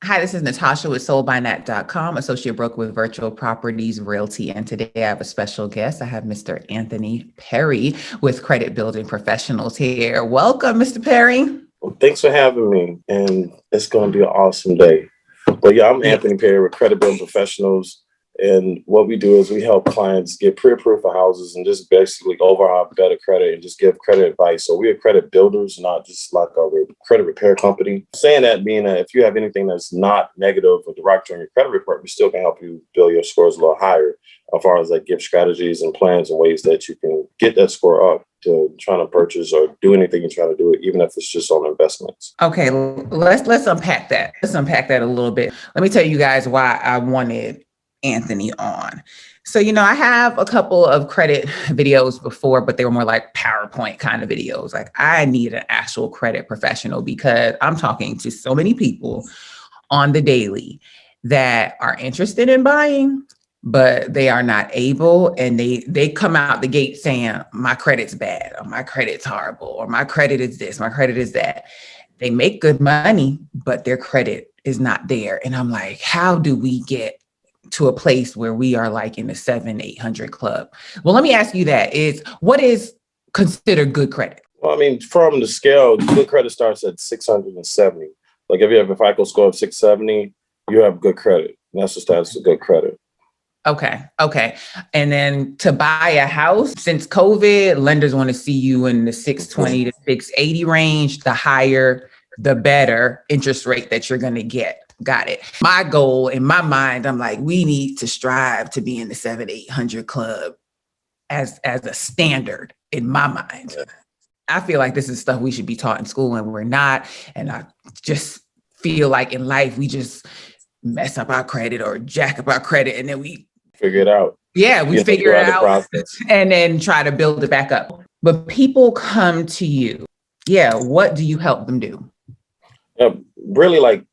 Hi, this is Natasha with soldbynat.com, associate broker with Virtual Properties Realty. And today I have a special guest. I have Mr. Anthony Perry with Credit Building Professionals here. Welcome, Mr. Perry. Well, thanks for having me, and it's going to be an awesome day. But yeah, I'm Anthony Perry with Credit Building Professionals, and what we do is we help clients get pre-approved for houses and just basically overall better credit and just give credit advice. So we are credit builders, not just like a credit repair company. Saying that meaning that if you have anything that's not negative or derogatory on your credit report, we still can help you build your scores a little higher as far as like give strategies and plans and ways that you can get that score up to trying to purchase or do anything you're trying to do, even if it's just on investments. Okay, let's unpack that. Let's unpack that a little bit. Let me tell you guys why I wanted Anthony on. So, I have a couple of credit videos before, but they were more like PowerPoint kind of videos. Like I need an actual credit professional because I'm talking to so many people on the daily that are interested in buying, but they are not able, and they come out the gate saying my credit's bad, or my credit's horrible, or my credit is this, my credit is that. They make good money, but their credit is not there. And I'm like, how do we get to a place where we are like in the 700-800 club? Well, let me ask you that is what is considered good credit? Well, I mean, from the scale, good credit starts at 670. Like if you have a FICO score of 670, you have good credit. And that's the status of good credit. Okay. And then to buy a house, since COVID, lenders want to see you in the 620 to 680 range. The higher, the better interest rate that you're going to get. Got it. My goal in my mind, I'm like, we need to strive to be in the 700-800 club as a standard in my mind. I feel like this is stuff we should be taught in school and we're not. And I just feel like in life, we just mess up our credit or jack up our credit and then we figure it out. Yeah, we figure it out and then try to build it back up. But people come to you. Yeah, what do you help them do? Yeah, really, like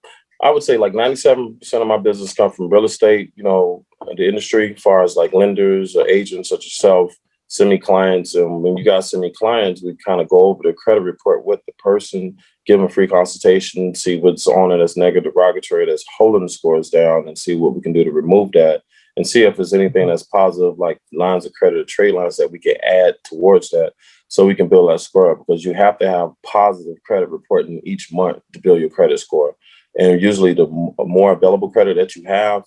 I would say like 97% of my business come from real estate, the industry, as far as like lenders or agents such as yourself, send me clients. And when you guys send me clients, we kind of go over the credit report with the person, give them a free consultation, see what's on it that's negative, derogatory, that's holding the scores down, and see what we can do to remove that. And see if there's anything that's positive, like lines of credit or trade lines that we can add towards that so we can build that score up, because you have to have positive credit reporting each month to build your credit score. And usually the more available credit that you have,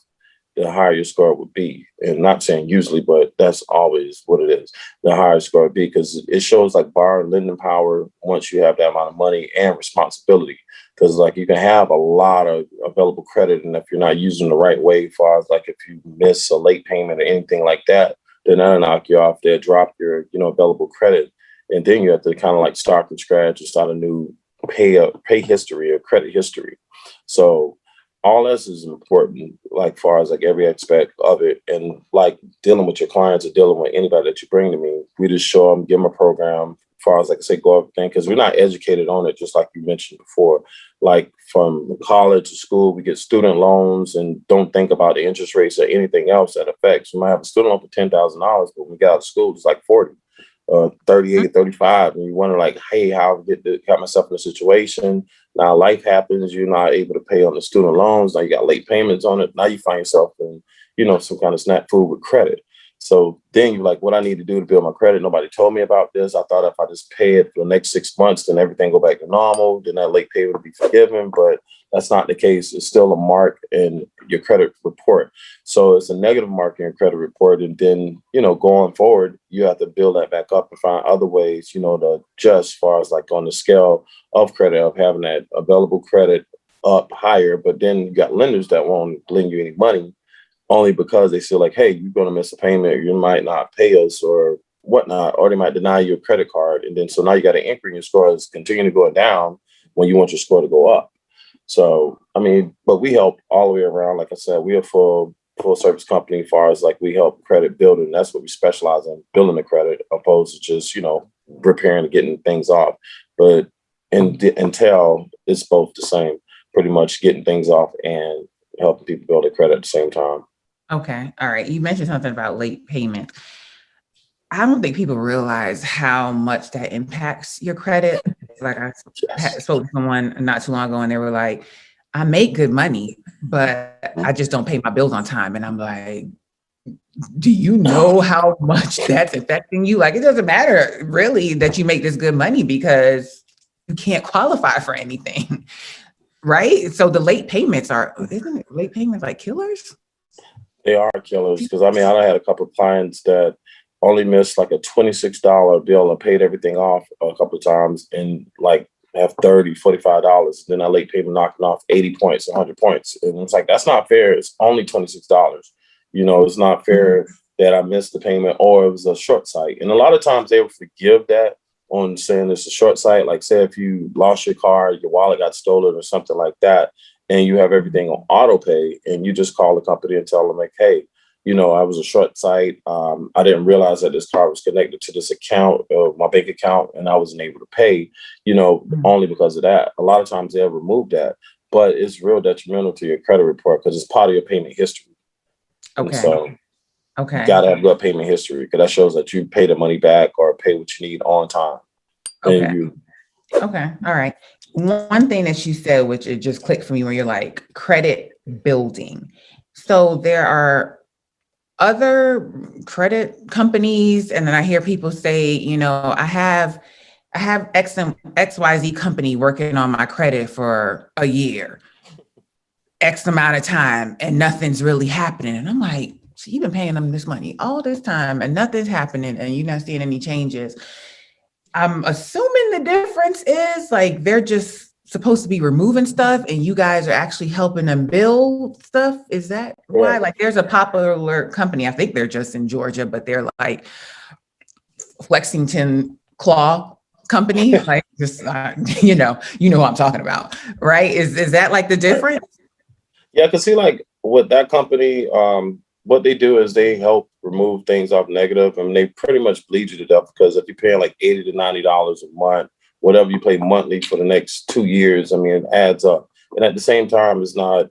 the higher your score would be. And not saying usually, but that's always what it is. The higher score would be, because it shows like borrowing lending power once you have that amount of money and responsibility. Because like you can have a lot of available credit, and if you're not using the right way, as far as like if you miss a late payment or anything like that, then that'll knock you off there, drop your available credit, and then you have to kind of like start from scratch and start a new pay history or credit history. So all this is important, like far as like every aspect of it, and like dealing with your clients or dealing with anybody that you bring to me. We just show them, give them a program. As far as like I say, go everything, because we're not educated on it, just like you mentioned before. Like from college to school, we get student loans and don't think about the interest rates or anything else that affects. We might have a student loan for $10,000, but when we get out of school, it's like 40. 38, 35, and you wonder like, hey, how I got myself in a situation. Now life happens, you're not able to pay on the student loans. Now you got late payments on it. Now you find yourself in, some kind of snack food with credit. So then you're like, what I need to do to build my credit? Nobody told me about this. I thought if I just pay it for the next 6 months, then everything go back to normal. Then that late payment will be forgiven. But that's not the case. It's still a mark in your credit report. So it's a negative mark in your credit report. And then, going forward, you have to build that back up and find other ways, to adjust as far as like on the scale of credit, of having that available credit up higher. But then you got lenders that won't lend you any money, only because they feel like, hey, you're going to miss a payment, or you might not pay us or whatnot, or they might deny your credit card. And then so now you got an increase in your score is continuing to go down when you want your score to go up. So, I mean, but we help all the way around. Like I said, we are full service company as far as like we help credit building. That's what we specialize in, building the credit, opposed to just, repairing and getting things off. But in entail, it's both the same, pretty much getting things off and helping people build their credit at the same time. Okay. All right. You mentioned something about late payment. I don't think people realize how much that impacts your credit. Like I spoke to someone not too long ago and they were like, I make good money, but I just don't pay my bills on time. And I'm like, do you know how much that's affecting you? Like, it doesn't matter really that you make this good money because you can't qualify for anything, right? So the late payments isn't it late payments like killers? They are killers because I mean, I had a couple of clients that only missed like a $26 bill and paid everything off a couple of times and like have $30, $45. Then a late payment knocking off 80 points, 100 points. And it's like, that's not fair. It's only $26. You know, it's not fair that I missed the payment or it was a short sight. And a lot of times they will forgive that on saying it's a short sight. Like say if you lost your car, your wallet got stolen or something like that, and you have everything on auto pay and you just call the company and tell them like, hey, you know, I was a short sight. I didn't realize that this card was connected to this account, my bank account, and I wasn't able to pay, you know, only because of that. A lot of times they'll remove that, but it's real detrimental to your credit report because it's part of your payment history. Okay. And so you got to have good payment history because that shows that you pay the money back or pay what you need on time. Okay. Okay. All right. One thing that you said, which it just clicked for me, where you're like credit building. So there are other credit companies, and then I hear people say, you know, I have XYZ company working on my credit for a year, X amount of time, and nothing's really happening. And I'm like, so you've been paying them this money all this time and nothing's happening and you're not seeing any changes. I'm assuming the difference is like they're just supposed to be removing stuff and you guys are actually helping them build stuff. Is that why? Like there's a popular company, I think they're just in Georgia, but they're like Flexington Claw company, like just you know what I'm talking about, right? Is that like the difference? Yeah, because see, like with that company, what they do is they help remove things off negative, and they pretty much bleed you to death because if you're paying like $80 to $90 a month, whatever you pay monthly for the next 2 years, I mean, it adds up. And at the same time, it's not,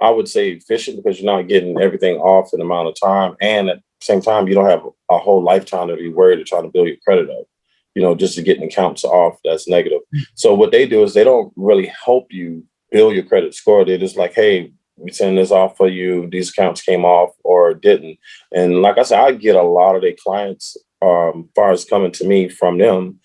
I would say, efficient because you're not getting everything off in an amount of time, and at the same time, you don't have a whole lifetime to be worried of trying to build your credit up. You know, just to get accounts off that's negative. So what they do is they don't really help you build your credit score. They're just like, hey, we send this off for you. These accounts came off or didn't. And like I said, I get a lot of their clients far as coming to me from them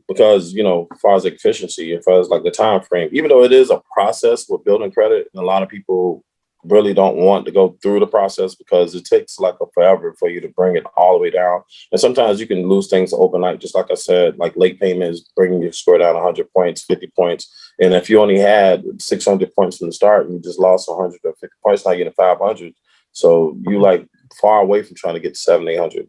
because, you know, as far as efficiency, as far as like the time frame, even though it is a process with building credit, and a lot of people really don't want to go through the process because it takes like a forever for you to bring it all the way down. And sometimes you can lose things overnight. Just like I said, like late payments, bringing your score down 100 points, 50 points. And if you only had 600 points from the start and you just lost 100 or 50 points, now you're getting 500. So you like far away from trying to get 700, 800,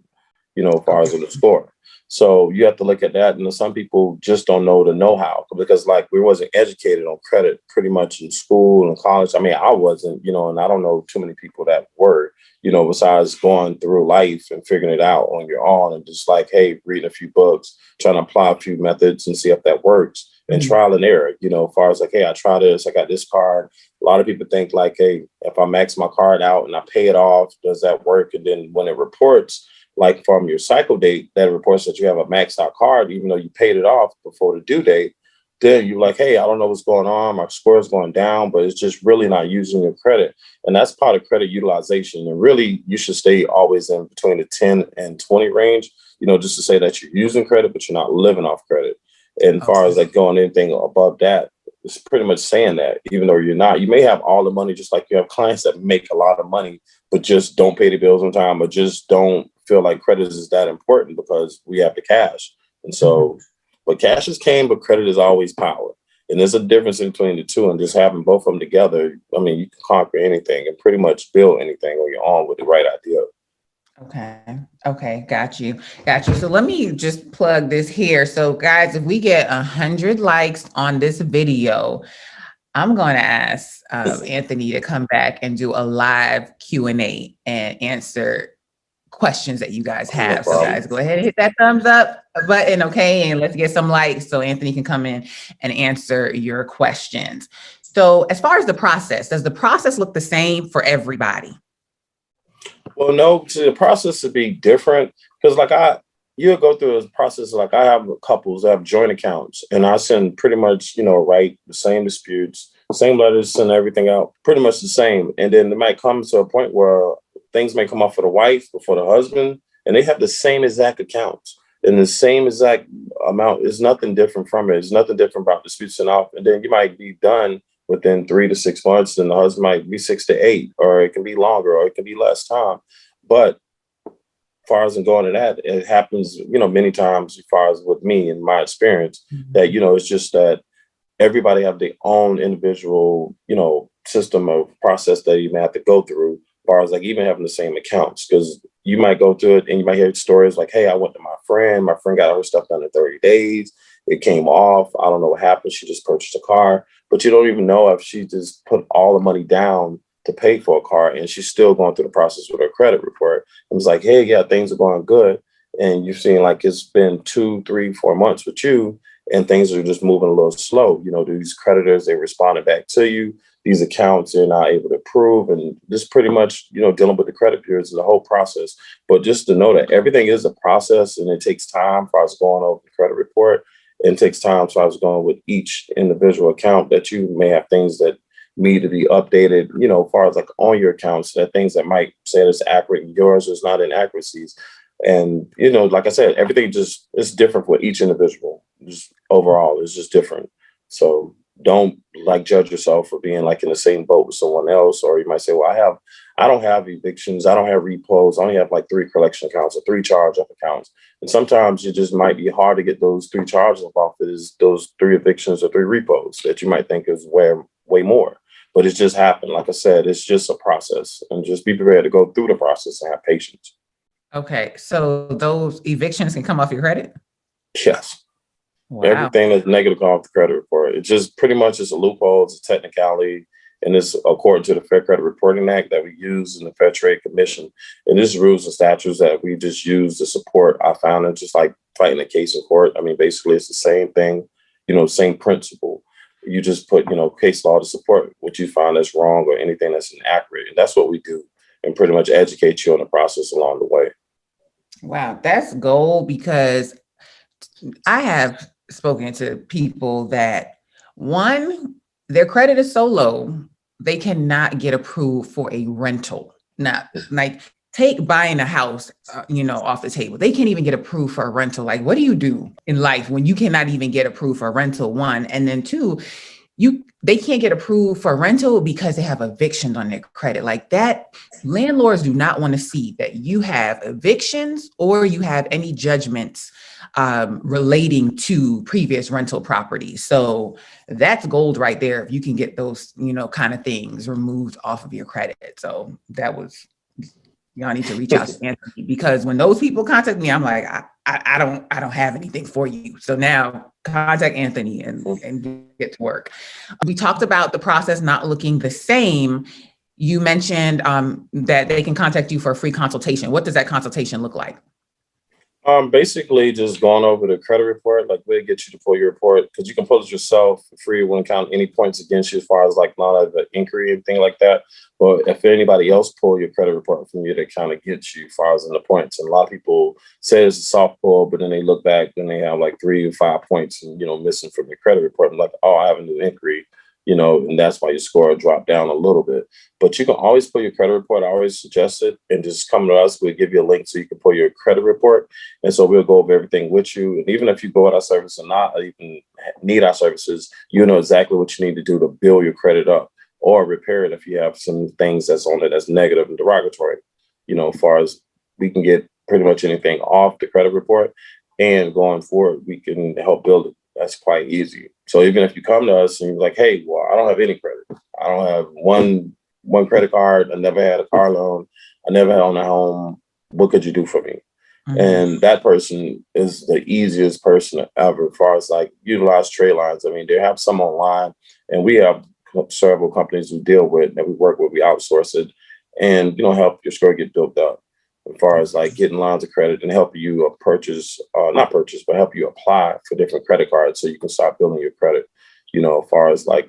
you know, as far as the score. So you have to look at that. And some people just don't know the know-how because like we wasn't educated on credit pretty much in school and college. I mean, I wasn't, you know, and I don't know too many people that were, you know, besides going through life and figuring it out on your own and just like, hey, reading a few books, trying to apply a few methods and see if that works and trial and error, you know, as far as like, hey, I try this, I got this card. A lot of people think like, hey, if I max my card out and I pay it off, does that work? And then when it reports, like from your cycle date, that reports that you have a maxed out card, even though you paid it off before the due date, then you're like, hey, I don't know what's going on. My score is going down, but it's just really not using your credit. And that's part of credit utilization. And really, you should stay always in between the 10 and 20 range, you know, just to say that you're using credit, but you're not living off credit. And as far as like going anything above that, it's pretty much saying that even though you're not, you may have all the money, just like you have clients that make a lot of money, but just don't pay the bills on time or just don't feel like credit is that important because we have the cash. And so, but cash is king, but credit is always power. And there's a difference between the two, and just having both of them together, I mean, you can conquer anything and pretty much build anything on your own with the right idea. Okay. Got you. So let me just plug this here. So guys, if we get 100 likes on this video, I'm going to ask Anthony to come back and do a live Q&A and answer questions that you guys have. So guys, go ahead and hit that thumbs up button, okay? And let's get some likes so Anthony can come in and answer your questions. So as far as the process, does the process look the same for everybody? Well, no, the process would be different because like you'll go through a process. Like I have couples that have joint accounts and I send pretty much, you know, write the same disputes, same letters, send everything out, pretty much the same. And then it might come to a point where things may come up for the wife or for the husband, and they have the same exact accounts and the same exact amount. Is nothing different from it. It's nothing different about disputes and off. And then you might be done within 3 to 6 months, and the husband might be 6 to 8, or it can be longer, or it can be less time. But as far as going to that, it happens, many times as far as with me in my experience, that, it's just that everybody have their own individual, system of process that you may have to go through, as far as like even having the same accounts, because you might go through it and you might hear stories like, hey, I went to my friend got her stuff done in 30 days. It came off. I don't know what happened. She just purchased a car, but you don't even know if she just put all the money down to pay for a car and she's still going through the process with her credit report. And it's like, hey, yeah, things are going good. And you've seen like it's been 2, 3, 4 months with you, and things are just moving a little slow. These creditors, they responded back to you. These accounts they're not able to approve, and this pretty much, dealing with the credit periods is a whole process. But just to know that everything is a process, and it takes time for us going over the credit report, and it takes time for us going with each individual account that you may have things that need to be updated, as far as like on your accounts, that things that might say it's accurate and yours is not inaccuracies. And, like I said, everything just is different for each individual. Just overall, it's just different. So don't like judge yourself for being like in the same boat with someone else. Or you might say, well, I don't have evictions. I don't have repos. I only have like 3 collection accounts or 3 charge off accounts. And sometimes it just might be hard to get those 3 charges off is those 3 evictions or 3 repos that you might think is way more. But it's just happened. Like I said, it's just a process, and just be prepared to go through the process and have patience. Okay, so those evictions can come off your credit? Yes. Wow. Everything that's negative off the credit report. It just pretty much is a loophole. It's a technicality. And it's according to the Fair Credit Reporting Act that we use in the Fair Trade Commission. And this rules and statutes that we just use to support our founder, just like fighting a case in court. I mean, basically, it's the same thing, same principle. You just put, case law to support what you find that's wrong or anything that's inaccurate. And that's what we do, and pretty much educate you on the process along the way. Wow, that's gold, because I have spoken to people that, one, their credit is so low, they cannot get approved for a rental. Not like take buying a house, off the table. They can't even get approved for a rental. Like, what do you do in life when you cannot even get approved for a rental? One, and then two, they can't get approved for rental because they have evictions on their credit. Like that, landlords do not want to see that you have evictions or you have any judgments relating to previous rental properties. So that's gold right there. If you can get those, kind of things removed off of your credit. So y'all need to reach out to Anthony, because when those people contact me, I'm like, I don't have anything for you. So now contact Anthony and get to work. We talked about the process not looking the same. You mentioned that they can contact you for a free consultation. What does that consultation look like? Basically just going over the credit report, like we'll get you to pull your report, because you can pull it yourself for free. It won't count any points against you as far as like not of the inquiry and thing like that. But if anybody else pull your credit report from you, they kind of get you as far as in the points. And a lot of people say it's a soft pull, but then they look back and they have like 3 or 5 points and, missing from your credit report. And like, oh, I have a new inquiry. And that's why your score dropped down a little bit. But you can always pull your credit report. I always suggest it, and just come to us. We'll give you a link so you can pull your credit report. And so we'll go over everything with you. And even if you go with our service or not, or even need our services, you know exactly what you need to do to build your credit up or repair it if you have some things that's on it that's negative and derogatory. As far as we can get pretty much anything off the credit report, and going forward, we can help build it. That's quite easy. So even if you come to us and you're like, hey, well, I don't have any credit. I don't have one credit card. I never had a car loan. I never had owned a home. What could you do for me? Mm-hmm. And that person is the easiest person ever as far as like utilize tradelines. I mean, they have some online, and we have several companies we deal with that we work with. We outsource it and, help your score get built up as far as like getting lines of credit and help you not purchase, but help you apply for different credit cards so you can start building your credit, as far as like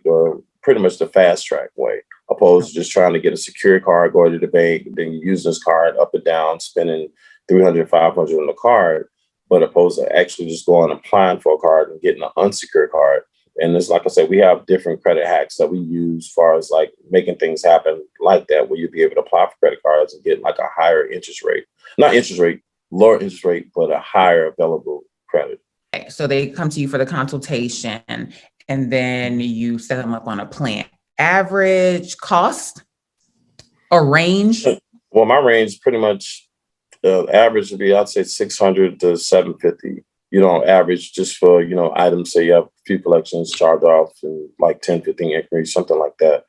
pretty much the fast track way, opposed to just trying to get a secure card, go to the bank, and then you use this card up and down, spending 300, 500 on the card, but opposed to actually just going and applying for a card and getting an unsecured card And it's like I said, we have different credit hacks that we use as far as like making things happen like that, where you'll be able to apply for credit cards and get like a higher interest rate, not interest rate, lower interest rate, but a higher available credit. Okay, so they come to you for the consultation and then you set them up on a plan. Average cost or range? Well, my range pretty much average would be, I'd say 600 to 750. Average just for, items, say you have a few collections, charge off and like 10, 15 inquiries, something like that.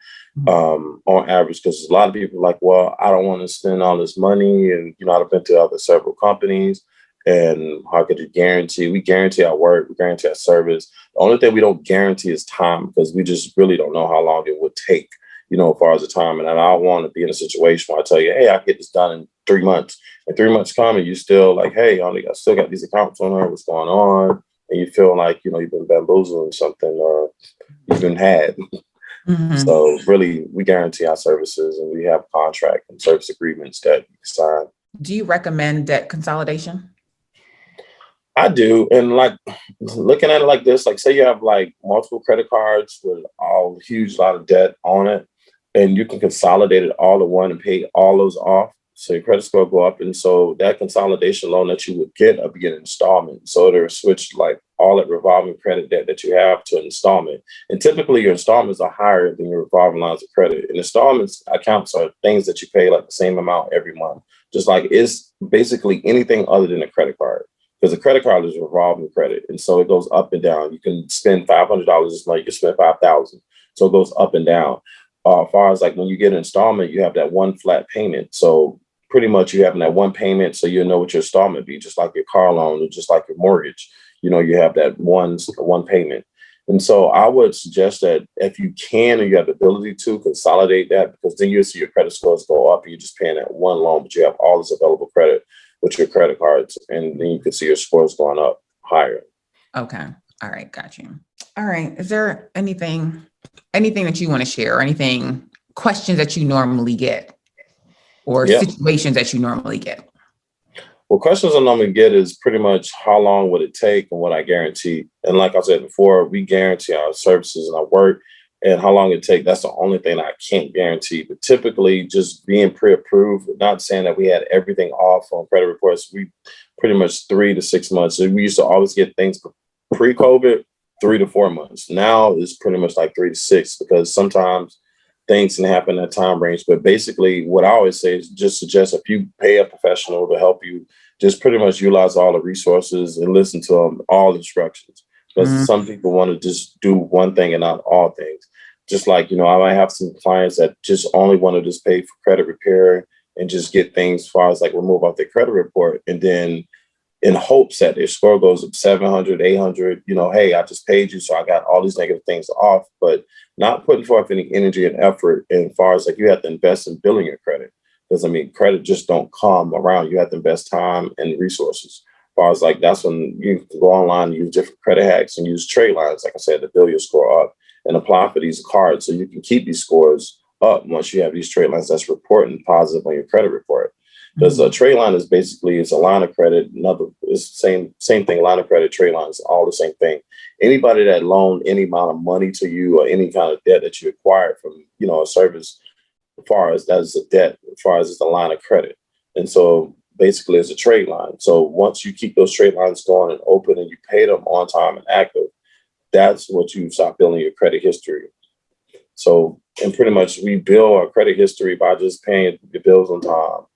On average, because a lot of people are like, well, I don't want to spend all this money. And, I've been to other several companies, and how could you guarantee? We guarantee our work, we guarantee our service. The only thing we don't guarantee is time, because we just really don't know how long it would take, as far as the time. And I don't want to be in a situation where I tell you, hey, I get this done in 3 months. And 3 months come and you still like, hey, I still got these accounts on her, what's going on? And you feel like, you've been bamboozled or something, or you've been had. Mm-hmm. So really, we guarantee our services, and we have contract and service agreements that you sign. Do you recommend debt consolidation? I do. And like looking at it like this, like say you have like multiple credit cards with a huge lot of debt on it, and you can consolidate it all in one and pay all those off. So your credit score go up. And so that consolidation loan that you would get will be an installment. So it'll switch like all that revolving credit debt that you have to an installment. And typically your installments are higher than your revolving lines of credit. And installments accounts are things that you pay like the same amount every month. Just like it's basically anything other than a credit card. Because a credit card is revolving credit. And so it goes up and down. You can spend $500 this month, you can spend $5,000. So it goes up and down. As far as like when you get an installment, you have that one flat payment. So pretty much you having that one payment, so you know what your installment be, just like your car loan or just like your mortgage. You have that one payment. And so I would suggest that if you can, or you have the ability to consolidate that, because then you'll see your credit scores go up and you're just paying that one loan, but you have all this available credit with your credit cards, and then you can see your scores going up higher. Okay. All right. Got you. All right. Is there anything that you want to share, or anything, questions that you normally get, or situations that you normally get? Well, questions I normally get is pretty much how long would it take and what I guarantee. And like I said before, we guarantee our services and our work, and how long it take. That's the only thing I can't guarantee. But typically just being pre-approved, not saying that we had everything off on credit reports. We pretty much 3 to 6 months. We used to always get things pre-COVID, 3 to 4 months. Now it's pretty much like 3 to 6, because sometimes things can happen in that time range. But basically what I always say is just suggest if you pay a professional to help you, just pretty much utilize all the resources and listen to them, all the instructions. Because some people want to just do one thing and not all things. Just like, I might have some clients that just only want to just pay for credit repair and just get things as far as like remove off their credit report. And then in hopes that their score goes up 700, 800, hey, I just paid you, so I got all these negative things off, but not putting forth any energy and effort. And as far as like you have to invest in building your credit. Because credit just don't come around. You have to invest time and resources. As far as like, that's when you can go online and use different credit hacks and use tradelines, like I said, to build your score up and apply for these cards so you can keep these scores up once you have these tradelines that's reporting positive on your credit report. Because a trade line is basically, it's a line of credit. It's the same thing. Line of credit, trade lines, all the same thing. Anybody that loaned any amount of money to you, or any kind of debt that you acquired from, a service, as far as that is a debt, as far as it's a line of credit. And so basically it's a trade line. So once you keep those trade lines going and open, and you pay them on time and active, that's what you start building your credit history. So, and pretty much we build our credit history by just paying your bills on time.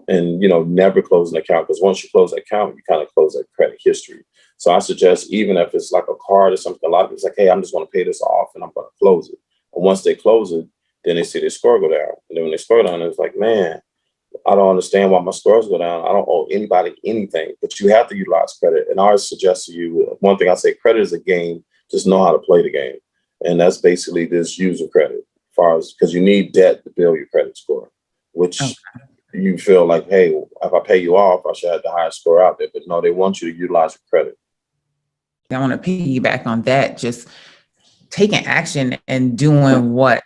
And, never close an account, because once you close an account, you kind of close that credit history. So I suggest, even if it's like a card or something, a lot of people like, hey, I'm just going to pay this off and I'm going to close it. And once they close it, then they see their score go down. And then when they score down, it's like, man, I don't understand why my scores go down. I don't owe anybody anything, but you have to utilize credit. And I always suggest to you, one thing I say, credit is a game. Just know how to play the game. And that's basically this user credit, as far as, because you need debt to build your credit score, which you feel like, hey, if I pay you off, I should have the highest score out there. But no, they want you to utilize your credit. I want to piggyback on that. Just taking action and doing what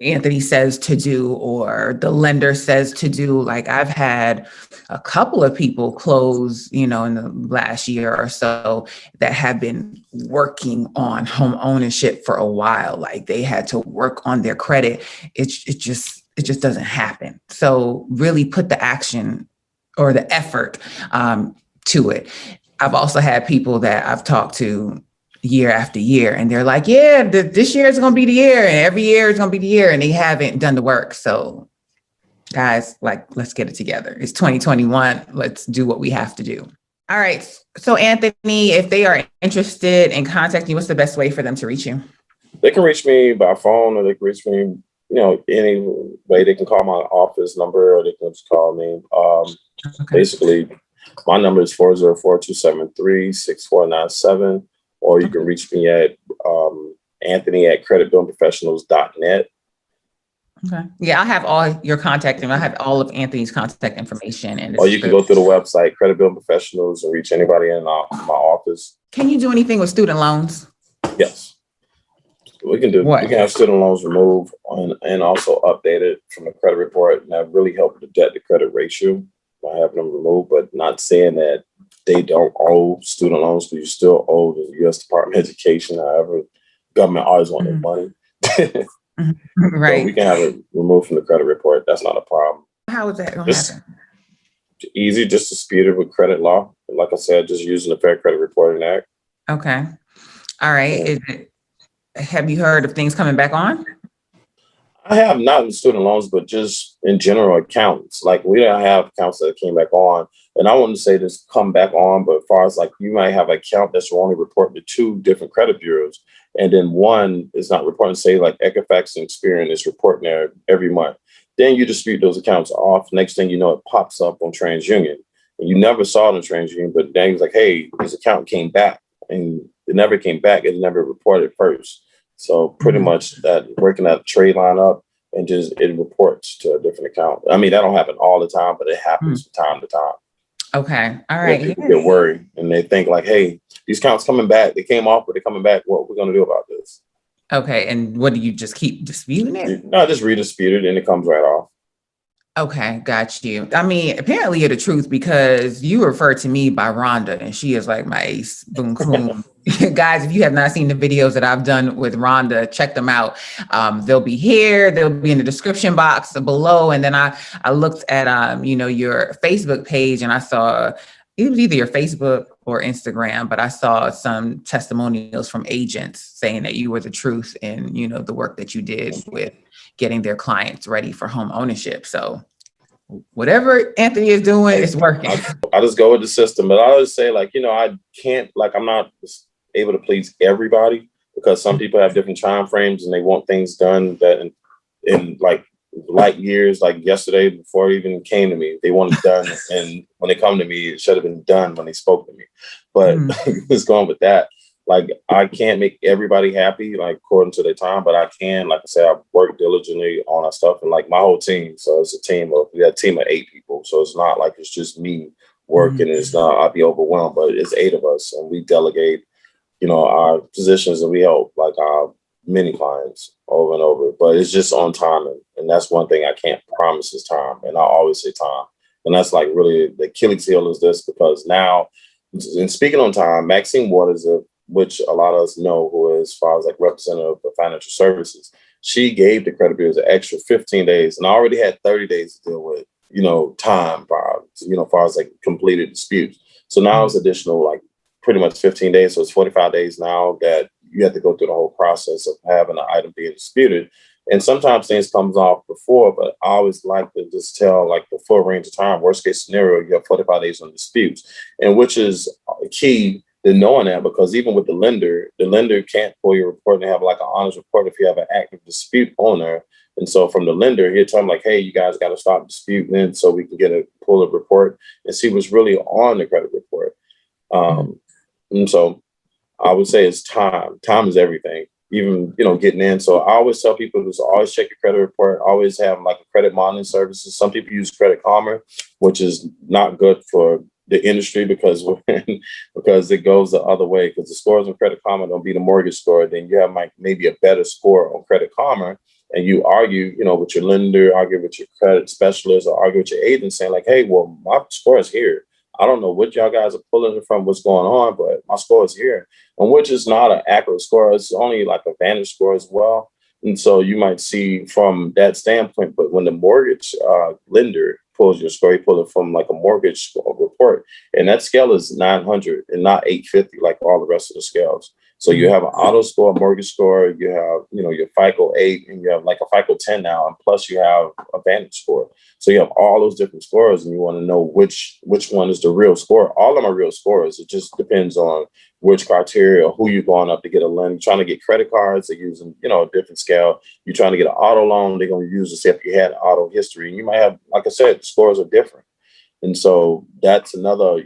Anthony says to do, or the lender says to do. Like, I've had a couple of people close, in the last year or so, that have been working on home ownership for a while. Like they had to work on their credit. It just doesn't happen. So really put the action or the effort to it. I've also had people that I've talked to year after year, and they're like, yeah, this year is going to be the year, and every year is going to be the year, and they haven't done the work. So guys, like, let's get it together. It's 2021. Let's do what we have to do. All right. So Anthony, if they are interested in contacting you, what's the best way for them to reach you? They can reach me by phone, or they can reach me, any way. They can call my office number, or they can just call me. Okay. Basically, my number is 404-273-6497, or you can reach me at Anthony@creditbuildingprofessionals.net. Okay. Yeah, I'll have all your contact and I have all of Anthony's contact information. And Or you can go through the website, Credit Building Professionals, and reach anybody in my office. Can you do anything with student loans? Yes. We can do. What? We can have student loans removed and also updated from the credit report, and that really helped the debt to credit ratio by having them removed, but not saying that they don't owe student loans, because you still owe the U.S. Department of Education. However, government always wants their money. Right. So we can have it removed from the credit report. That's not a problem. How is that going to happen? Easy, just dispute it with credit law. Like I said, just using the Fair Credit Reporting Act. Okay. All right. Have you heard of things coming back on? I have not in student loans, but just in general accounts. Like we don't have accounts that came back on. And I wouldn't say this come back on, but as far as like you might have an account that's only reporting to 2 different credit bureaus, and then one is not reporting, say like Equifax and Experian is reporting there every month. Then you dispute those accounts off. Next thing you know, it pops up on TransUnion. And you never saw it on TransUnion, but then it's like, hey, this account came back, and it never came back. It never reported first. So pretty much that working that trade line up and just it reports to a different account. I mean, that don't happen all the time, but it happens from time to time. Okay. All right. People get worried and they think like, hey, these accounts coming back. They came off, but they're coming back. What are we going to do about this? Okay. And what do you just keep disputing it? No, just redispute it and it comes right off. Okay, got you. I mean, apparently you're the truth because you refer to me by Rhonda and she is like my ace. Boom, boom. Guys, if you have not seen the videos that I've done with Rhonda, check them out. They'll be here. They'll be in the description box below. And then I looked at, your Facebook page and I saw it was either your Facebook or Instagram, but I saw some testimonials from agents saying that you were the truth in, the work that you did with getting their clients ready for home ownership. So whatever Anthony is doing, it's working. I just go with the system, but I always say like, I can't, like, I'm not able to please everybody because some people have different time frames and they want things done that in like light years, like yesterday before it even came to me, they want it done. And when they come to me, it should have been done when they spoke to me. But it's going with that. Like I can't make everybody happy, like according to their time, but I can, like I said, I work diligently on our stuff and like my whole team. So it's we got a team of 8 people. So it's not like it's just me working. It's not, I'd be overwhelmed, but it's 8 of us and we delegate, our positions and we help like our many clients over and over, but it's just on timing. And that's one thing I can't promise is time. And I always say time. And that's like really the Achilles heel is this, because now, and speaking on time, Maxine Waters, which a lot of us know, who is as far as like representative of financial services, she gave the credit bureaus an extra 15 days. And I already had 30 days to deal with, time problems, as far as like completed disputes. So now it's additional, like pretty much 15 days. So it's 45 days now that you have to go through the whole process of having an item being disputed. And sometimes things comes off before, but I always like to just tell like the full range of time. Worst case scenario, you have 45 days on disputes, and which is key to knowing that, because even with the lender can't pull your report and have like an honest report if you have an active dispute on there. And so from the lender, he'll tell them like, hey, you guys got to stop disputing it so we can pull a report and see what's really on the credit report. And so I would say it's time. Time is everything, even, getting in. So I always tell people to always check your credit report, always have like a credit monitoring services. Some people use Credit Karma, which is not good for the industry because it goes the other way, because the scores on Credit Karma don't be the mortgage score. Then you have maybe a better score on Credit Karma, and you argue, with your lender, argue with your credit specialist, or argue with your agent saying like, hey, well, my score is here. I don't know what y'all guys are pulling it from, what's going on, but my score is here. And which is not an accurate score. It's only like a Vantage score as well. And so you might see from that standpoint, but when the mortgage lender pulls your score, you pull it from like a mortgage report. And that scale is 900 and not 850 like all the rest of the scales. So you have an auto score, mortgage score, you have, your FICO 8, and you have like a FICO 10 now, and plus you have a Vantage score. So you have all those different scores, and you want to know which one is the real score. All of them are real scores. It just depends on which criteria, who you're going up to get a loan. You're trying to get credit cards, they're using, a different scale. You're trying to get an auto loan, they're going to use to see if you had auto history. And you might have, like I said, scores are different. And so that's another,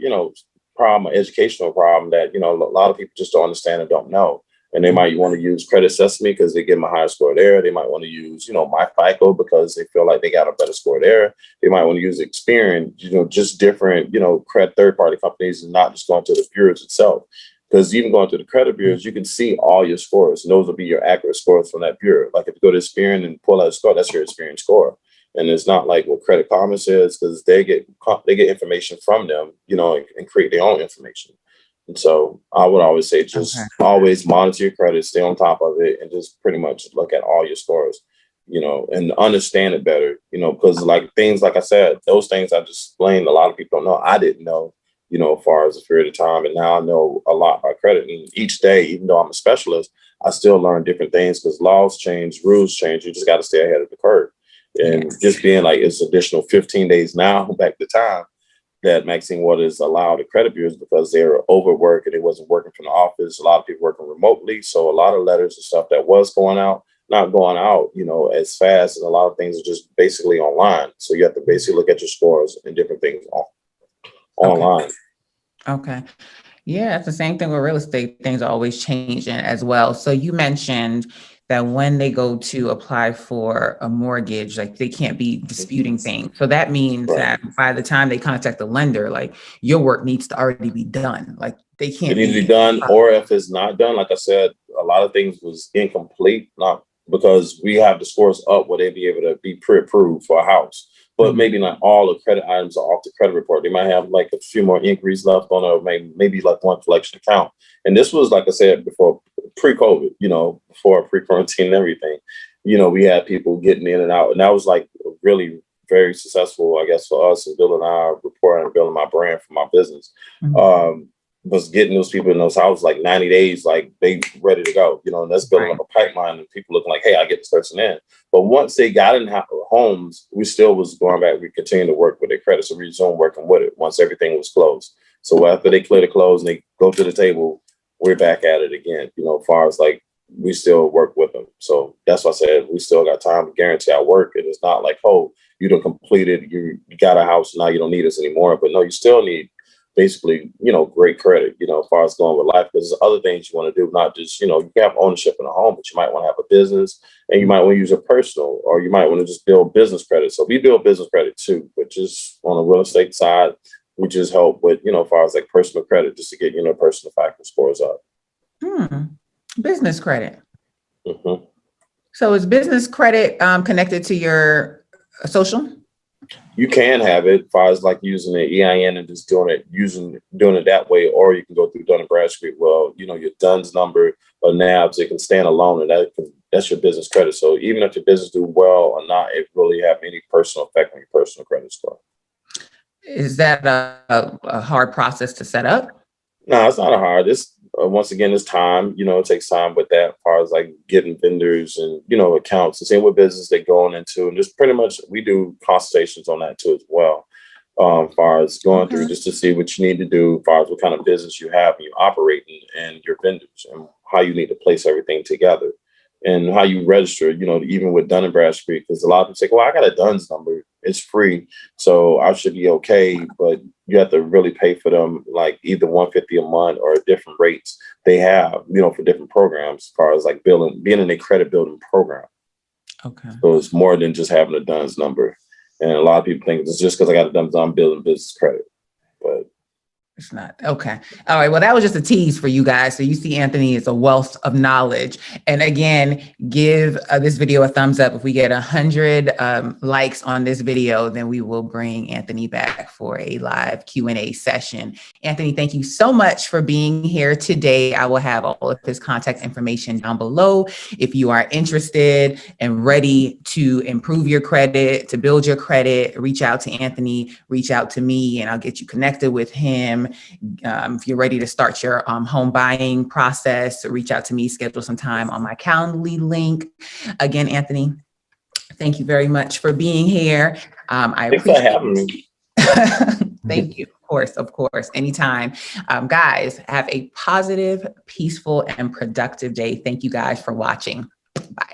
problem, educational problem that, a lot of people just don't understand and don't know. And they might want to use Credit Sesame because they give them a higher score there. They might want to use, my FICO because they feel like they got a better score there. They might want to use Experian, just different, credit third-party companies and not just going to the bureaus itself. Because even going to the credit bureaus, you can see all your scores. And those will be your accurate scores from that bureau. Like if you go to Experian and pull out a score, that's your Experian score. And it's not like what Credit Karma says, because they get information from them, and create their own information. And so I would always say just always monitor your credit, stay on top of it, and just pretty much look at all your scores, and understand it better, because like things like I said, those things I just explained, a lot of people don't know. I didn't know, as far as a period of time. And now I know a lot about credit. And each day, even though I'm a specialist, I still learn different things because laws change, rules change. You just got to stay ahead of the curve. And just being like it's additional 15 days now back to time that Maxine Waters allowed the credit bureaus because they were overworked and it wasn't working from the office. A lot of people working remotely. So a lot of letters and stuff that was going out, not going out, as fast. And a lot of things are just basically online. So you have to basically look at your scores and different things online. Okay. Yeah, it's the same thing with real estate. Things are always changing as well. So you mentioned that when they go to apply for a mortgage, like they can't be disputing things. So that means that by the time they contact the lender, like your work needs to already be done. Like they can't. It needs to be done, or if it's not done, like I said, a lot of things was incomplete, not because we have the scores up where they'd be able to be pre-approved for a house. But maybe not all the credit items are off the credit report. They might have like a few more inquiries left on it, maybe like one collection account. And this was, like I said before, pre-COVID, before pre-quarantine and everything. We had people getting in and out. And that was like really very successful, I guess, for us in building our report and building my brand for my business. Was getting those people in those houses like 90 days, like they ready to go, and that's building up a pipeline and people looking like, hey, I get this person in. But once they got in homes, we still was going back. We continued to work with their credit. So we resumed working with it once everything was closed. So after they clear the close and they go to the table, we're back at it again, as far as like we still work with them. So that's why I said we still got time to guarantee our work. And it's not like, oh, you done completed, you got a house, now you don't need us anymore. But no, you still need basically, great credit, as far as going with life, because there's other things you want to do, not just, you can have ownership in a home, but you might want to have a business and you might want to use a personal, or you might want to just build business credit. So we build business credit too, but just on the real estate side, we just help with, as far as like personal credit, just to get, personal FICO scores up. Business credit. So is business credit connected to your social? You can have it as far as like using the EIN and just doing it that way, or you can go through Dun & Bradstreet. Well, your DUNS number or NABs, it can stand alone, and that's your business credit. So even if your business do well or not, it really have any personal effect on your personal credit score. Is that a hard process to set up? No, it's not a hard. It's once again, it's time. It takes time with that, as far as like getting vendors and accounts and seeing what business they're going into, and just pretty much we do consultations on that too as well. As far as going through just to see what you need to do, as far as what kind of business you have and you're operating, and your vendors, and how you need to place everything together, and how you register. Even with Dun & Bradstreet, because a lot of people say, "Well, I got a DUNS number. It's free, so I should be okay." But you have to really pay for them, like either $150 a month or different rates they have, for different programs, as far as like being in a credit building program. Okay. So it's more than just having a DUNS number. And a lot of people think it's just because I got a DUNS, I'm building business credit. But It's not. Okay. All right. Well, that was just a tease for you guys. So you see Anthony is a wealth of knowledge. And again, give this video a thumbs up. If we get 100 likes on this video, then we will bring Anthony back for a live Q&A session. Anthony, thank you so much for being here today. I will have all of his contact information down below. If you are interested and ready to improve your credit, to build your credit, reach out to Anthony, reach out to me, and I'll get you connected with him. If you're ready to start your home buying process, reach out to me, schedule some time on my Calendly link. Again, Anthony, thank you very much for being here. I Thanks for appreciate having me. Thank you. Of course, anytime. Guys, have a positive, peaceful, and productive day. Thank you guys for watching. Bye.